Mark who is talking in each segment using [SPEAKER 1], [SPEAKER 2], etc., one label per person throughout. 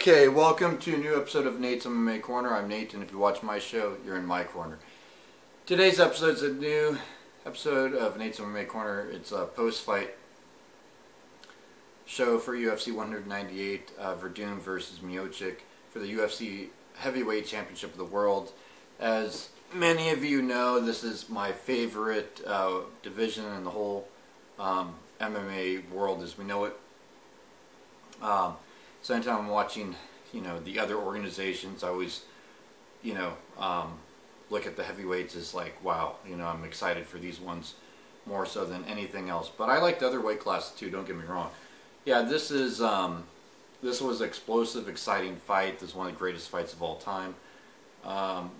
[SPEAKER 1] Okay, welcome to a new episode of Nate's MMA Corner. I'm Nate, and if you watch my show, you're in my corner. Today's episode is a new episode of Nate's MMA Corner. It's a post-fight show for UFC 198, Werdum versus Miocic for the UFC Heavyweight Championship of the World. As many of you know, this is my favorite division in the whole MMA world as we know it. So anytime I'm watching, the other organizations, I always, look at the heavyweights as like, wow, I'm excited for these ones more so than anything else. But I like the other weight classes too, don't get me wrong. Yeah, this was an explosive, exciting fight. This is one of the greatest fights of all time.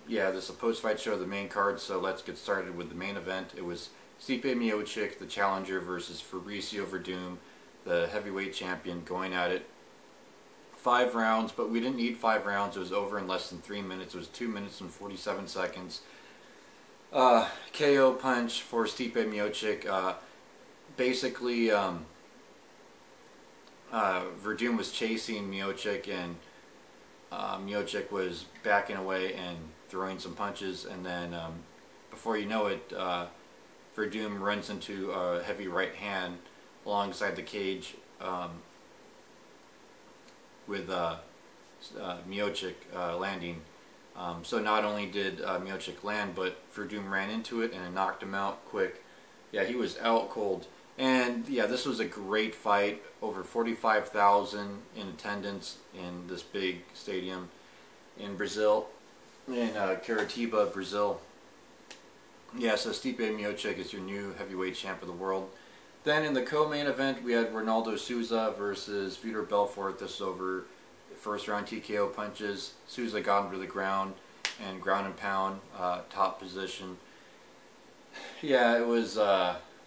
[SPEAKER 1] This is a post-fight show of the main card, so let's get started with the main event. It was Stipe Miocic, the challenger, versus Fabricio Werdum, the heavyweight champion, going at it. 5 rounds, but we didn't need 5 rounds. It was over in less than 3 minutes. It was 2 minutes and 47 seconds. KO punch for Stipe Miocic. Basically, Werdum was chasing Miocic, and Miocic was backing away and throwing some punches, and then before you know it, Werdum runs into a heavy right hand alongside the cage, with Miocic landing. So not only did Miocic land, but Werdum ran into it and it knocked him out quick. Yeah, he was out cold. And yeah, this was a great fight. Over 45,000 in attendance in this big stadium in Brazil, in Curitiba, Brazil. Yeah, so Stipe Miocic is your new heavyweight champ of the world. Then in the co-main event, we had Ronaldo Souza versus Vitor Belfort. This was over first round TKO punches. Souza got him to the ground and ground and pound, top position. Yeah, it was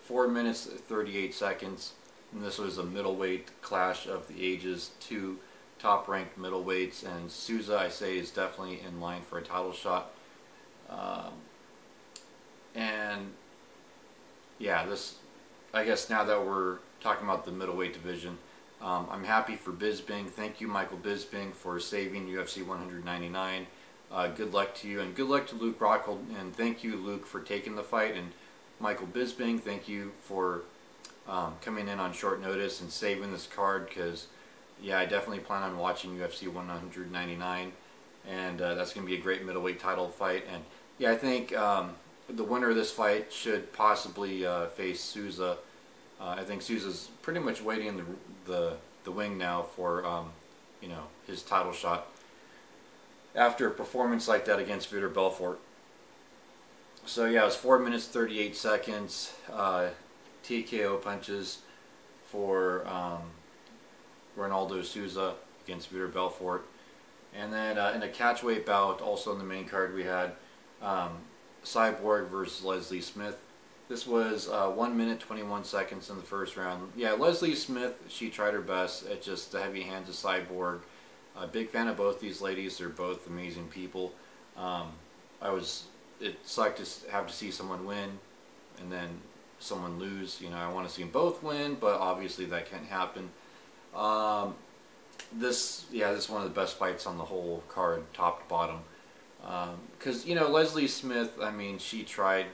[SPEAKER 1] 4 minutes 38 seconds, and this was a middleweight clash of the ages, 2 top-ranked middleweights, and Souza, I say, is definitely in line for a title shot. And yeah, I guess now that we're talking about the middleweight division, I'm happy for Bisping. Thank you, Michael Bisping, for saving UFC 199. Good luck to you, and good luck to Luke Rockhold. And thank you, Luke, for taking the fight. And Michael Bisping, thank you for coming in on short notice and saving this card, because, yeah, I definitely plan on watching UFC 199. And that's going to be a great middleweight title fight. And, yeah, I think the winner of this fight should possibly face Souza. I think Souza's pretty much waiting in the wing now for his title shot after a performance like that against Vitor Belfort. So yeah, it was 4 minutes 38 seconds. TKO punches for Ronaldo Souza against Vitor Belfort, and then in a catchweight bout, also in the main card, we had Cyborg versus Leslie Smith. This was 1 minute 21 seconds in the first round. Yeah, Leslie Smith, she tried her best at just the heavy hands of Cyborg. Big fan of both these ladies. They're both amazing people. It sucked to have to see someone win and then someone lose. I want to see them both win, but obviously that can't happen. This is one of the best fights on the whole card, top to bottom. Because, Leslie Smith, I mean, she tried,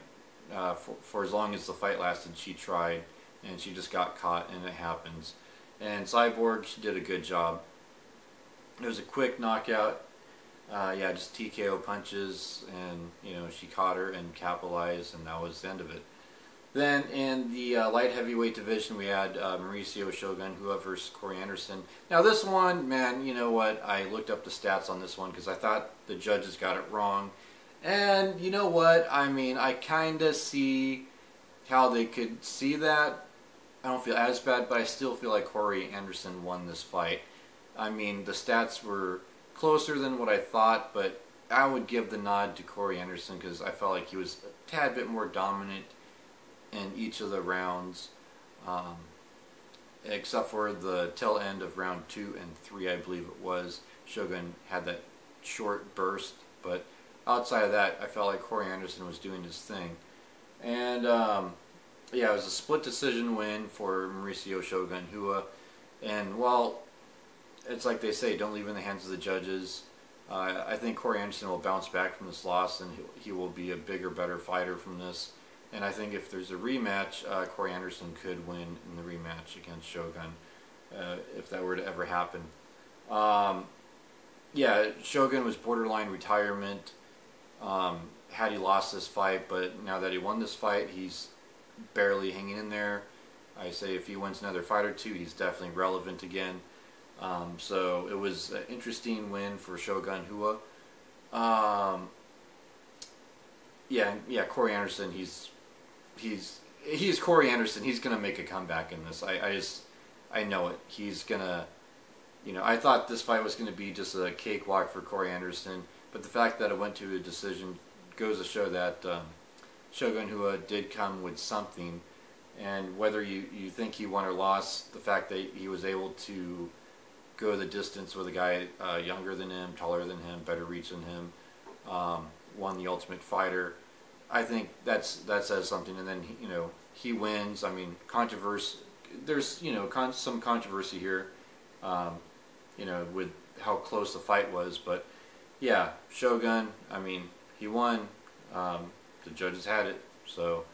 [SPEAKER 1] for as long as the fight lasted, she tried, and she just got caught, and it happens. And Cyborg, she did a good job. It was a quick knockout, just TKO punches, and, she caught her and capitalized, and that was the end of it. Then in the light heavyweight division, we had Mauricio Shogun versus Corey Anderson. Now this one, man, you know what? I looked up the stats on this one because I thought the judges got it wrong. And you know what? I mean, I kind of see how they could see that. I don't feel as bad, but I still feel like Corey Anderson won this fight. I mean, the stats were closer than what I thought, but I would give the nod to Corey Anderson because I felt like he was a tad bit more dominant in each of the rounds, except for the tail end of round 2 and 3, I believe it was. Shogun had that short burst, but outside of that, I felt like Corey Anderson was doing his thing. And it was a split decision win for Mauricio Shogun. And while it's like they say, don't leave it in the hands of the judges. I think Corey Anderson will bounce back from this loss, and he will be a bigger, better fighter from this. And I think if there's a rematch, Corey Anderson could win in the rematch against Shogun, if that were to ever happen. Yeah, Shogun was borderline retirement had he lost this fight, but now that he won this fight, he's barely hanging in there. I say if he wins another fight or two, he's definitely relevant again. So it was an interesting win for Shogun Rua. Yeah, Corey Anderson. He's Corey Anderson. He's gonna make a comeback in this. I know it. He's gonna. I thought this fight was gonna be just a cakewalk for Corey Anderson, but the fact that it went to a decision goes to show that Shogun Rua did come with something. And whether you think he won or lost, the fact that he was able to go the distance with a guy younger than him, taller than him, better reach than him, won the Ultimate Fighter, I think that says something. And then he wins. I mean, controversy. There's some controversy here, with how close the fight was. But yeah, Shogun. I mean, he won. The judges had it. So.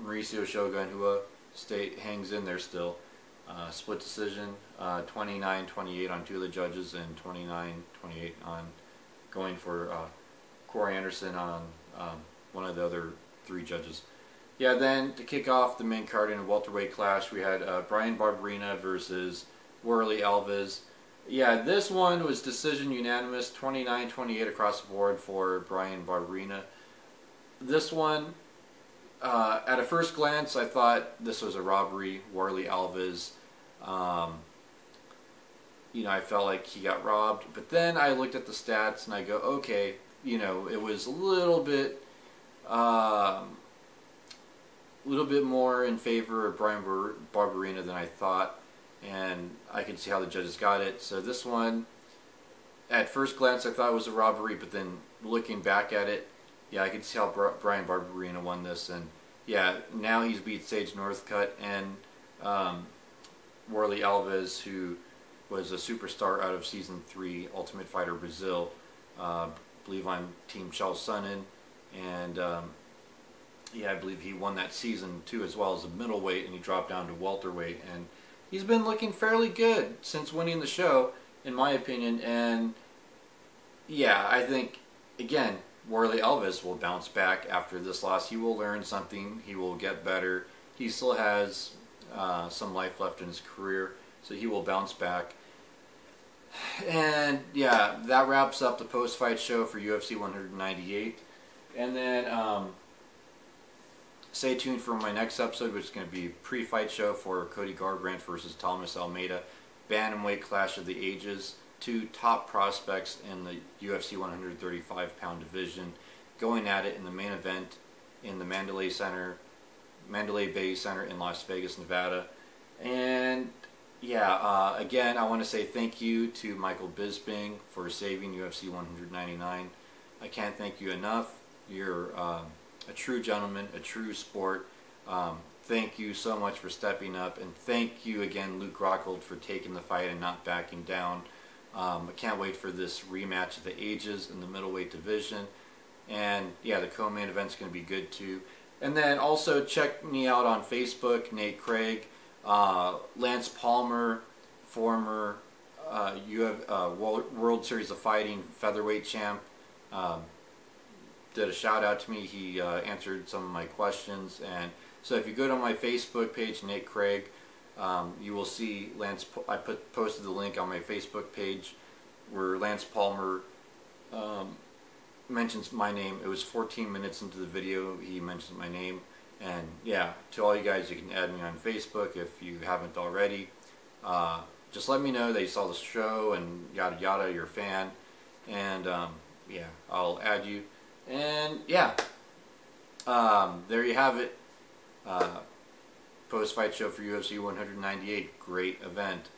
[SPEAKER 1] Mauricio Shogun Rua hangs in there still. Split decision, 29-28 on two of the judges, and 29-28 on going for Corey Anderson on one of the other three judges. Yeah, then to kick off the main card in a welterweight clash, we had Bryan Barberena versus Warlley Alves. Yeah, this one was decision unanimous, 29-28 across the board for Bryan Barberena. This one, at a first glance, I thought this was a robbery. Warlley Alves, I felt like he got robbed. But then I looked at the stats and I go, okay, it was a little bit more in favor of Bryan Barberena than I thought, and I could see how the judges got it. So this one, at first glance, I thought it was a robbery, but then looking back at it, yeah, I could see how Bryan Barberena won this, and yeah, now he's beat Sage Northcutt and Warlley Alves, who was a superstar out of Season 3 Ultimate Fighter Brazil. I believe on Team Chael Sonnen, and yeah, I believe he won that season too, as well as a middleweight, and he dropped down to welterweight, and he's been looking fairly good since winning the show, in my opinion. And yeah, I think again, Warlley Alves will bounce back after this loss. He will learn something. He will get better. He still has some life left in his career, so he will bounce back. And yeah, that wraps up the post-fight show for UFC 198. And then stay tuned for my next episode, which is going to be a pre-fight show for Cody Garbrandt versus Thomas Almeida. Bantamweight Clash of the Ages. Two top prospects in the UFC 135-pound division going at it in the main event in the Mandalay Bay Center in Las Vegas, Nevada. And yeah, again, I want to say thank you to Michael Bisping for saving UFC 199. I can't thank you enough. You're a true gentleman, a true sport. Thank you so much for stepping up, and thank you again, Luke Rockhold, for taking the fight and not backing down. I can't wait for this rematch of the ages in the middleweight division. And yeah, the co-main event's going to be good too. And then also check me out on Facebook, Nate Craig, Lance Palmer, former World Series of Fighting featherweight champ, did a shout out to me. He answered some of my questions. And so if you go to my Facebook page, Nate Craig, you will see I posted the link on my Facebook page where Lance Palmer mentions my name. It was 14 minutes into the video he mentioned my name. And yeah, to all you guys, you can add me on Facebook if you haven't already. Just let me know that you saw the show and yada yada, you're a fan. And yeah, I'll add you. And yeah, there you have it. Post-fight show for UFC 198. Great event.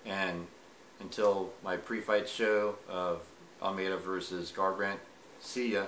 [SPEAKER 1] And until my pre-fight show of Almeida versus Garbrandt, see ya.